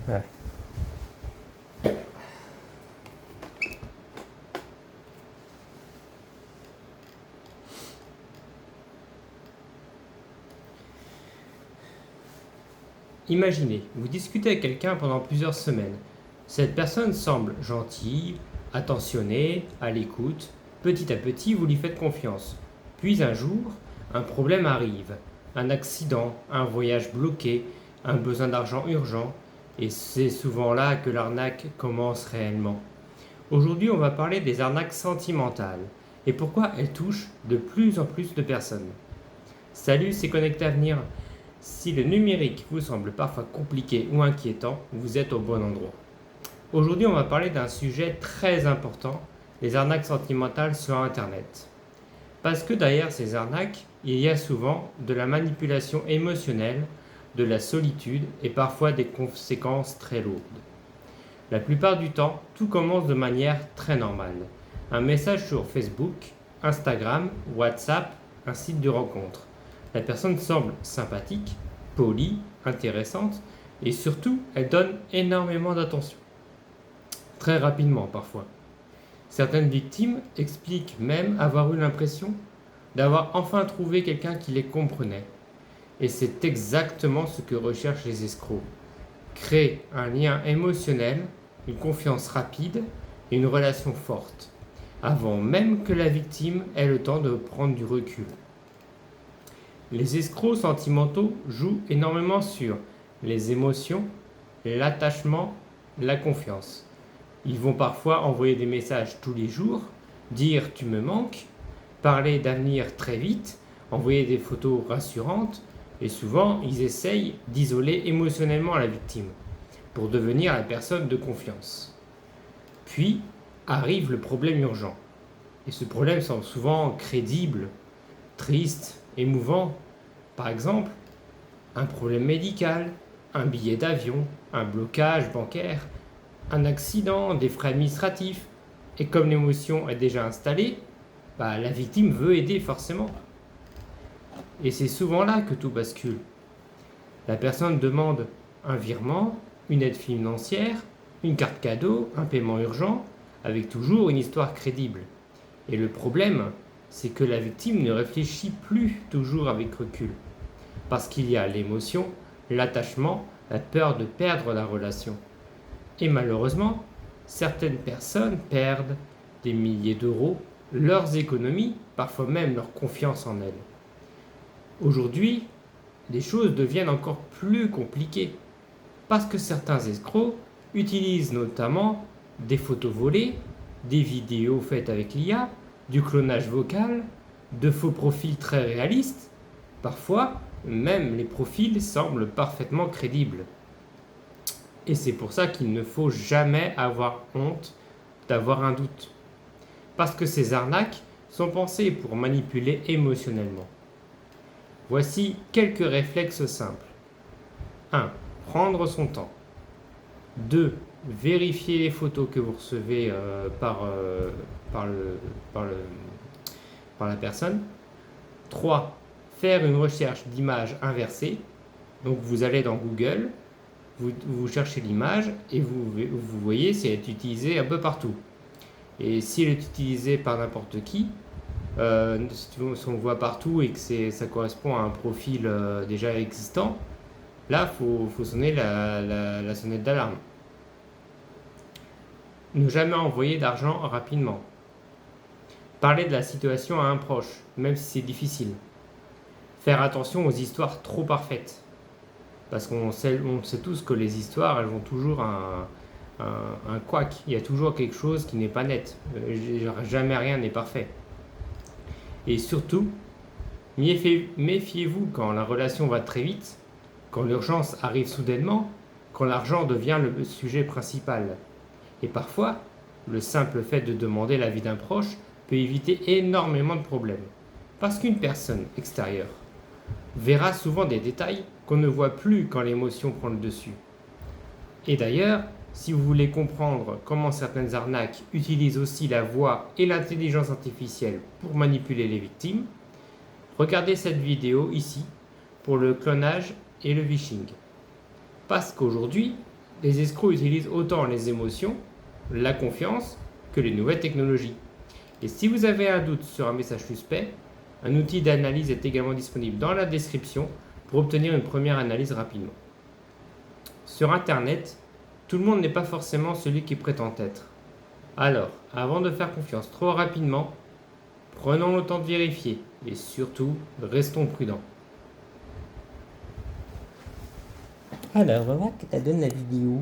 Ouais. Imaginez, vous discutez avec quelqu'un pendant plusieurs semaines. Cette personne semble gentille, attentionnée, à l'écoute. Petit à petit, vous lui faites confiance. Puis un jour, un problème arrive. Un accident, un voyage bloqué, un besoin d'argent urgent. Et c'est souvent là que l'arnaque commence réellement. Aujourd'hui, on va parler des arnaques sentimentales et pourquoi elles touchent de plus en plus de personnes. Salut, c'est Connecté Avenir. Si le numérique vous semble parfois compliqué ou inquiétant, vous êtes au bon endroit. Aujourd'hui, on va parler d'un sujet très important, les arnaques sentimentales sur Internet. Parce que derrière ces arnaques, il y a souvent de la manipulation émotionnelle, de la solitude et parfois des conséquences très lourdes. La plupart du temps, tout commence de manière très normale. Un message sur Facebook, Instagram, WhatsApp, un site de rencontre. La personne semble sympathique, polie, intéressante et surtout, elle donne énormément d'attention. Très rapidement parfois. Certaines victimes expliquent même avoir eu l'impression d'avoir enfin trouvé quelqu'un qui les comprenait. Et c'est exactement ce que recherchent les escrocs. Créer un lien émotionnel, une confiance rapide et une relation forte, avant même que la victime ait le temps de prendre du recul. Les escrocs sentimentaux jouent énormément sur les émotions, l'attachement, la confiance. Ils vont parfois envoyer des messages tous les jours, dire tu me manques, parler d'avenir très vite, envoyer des photos rassurantes, et souvent ils essayent d'isoler émotionnellement la victime pour devenir la personne de confiance. Puis arrive le problème urgent. Et ce problème semble souvent crédible, triste, émouvant. Par exemple, un problème médical, un billet d'avion, un blocage bancaire, un accident, des frais administratifs. Et comme l'émotion est déjà installée, la victime veut aider forcément. Et c'est souvent là que tout bascule. La personne demande un virement, une aide financière, une carte cadeau, un paiement urgent, avec toujours une histoire crédible. Et le problème, c'est que la victime ne réfléchit plus toujours avec recul. Parce qu'il y a l'émotion, l'attachement, la peur de perdre la relation. Et malheureusement, certaines personnes perdent des milliers d'euros, leurs économies, parfois même leur confiance en elles. Aujourd'hui, les choses deviennent encore plus compliquées parce que certains escrocs utilisent notamment des photos volées, des vidéos faites avec l'IA, du clonage vocal, de faux profils très réalistes. Parfois, même les profils semblent parfaitement crédibles. Et c'est pour ça qu'il ne faut jamais avoir honte d'avoir un doute. Parce que ces arnaques sont pensées pour manipuler émotionnellement. Voici quelques réflexes simples. 1. Prendre son temps. 2. Vérifier les photos que vous recevez par la personne. 3. Faire une recherche d'image inversée. Donc vous allez dans Google, vous cherchez l'image et vous voyez si elle est utilisée un peu partout. Et si elle est utilisée par n'importe qui, si on voit partout et que ça correspond à un profil déjà existant, là, il faut sonner la sonnette d'alarme. Ne jamais envoyer d'argent rapidement. Parler de la situation à un proche, même si c'est difficile. Faire attention aux histoires trop parfaites. Parce qu'on sait tous que les histoires, elles ont toujours un couac. Il y a toujours quelque chose qui n'est pas net. Jamais rien n'est parfait. Et surtout, méfiez-vous quand la relation va très vite, quand l'urgence arrive soudainement, quand l'argent devient le sujet principal. Et parfois, le simple fait de demander l'avis d'un proche peut éviter énormément de problèmes. Parce qu'une personne extérieure verra souvent des détails qu'on ne voit plus quand l'émotion prend le dessus. Et d'ailleurs, si vous voulez comprendre comment certaines arnaques utilisent aussi la voix et l'intelligence artificielle pour manipuler les victimes, regardez cette vidéo ici pour le clonage et le phishing. Parce qu'aujourd'hui, les escrocs utilisent autant les émotions, la confiance, que les nouvelles technologies. Et si vous avez un doute sur un message suspect, un outil d'analyse est également disponible dans la description pour obtenir une première analyse rapidement. Sur Internet, tout le monde n'est pas forcément celui qui prétend être. Alors, avant de faire confiance trop rapidement, prenons le temps de vérifier et surtout, restons prudents. Alors, on va voir que ça donne la vidéo.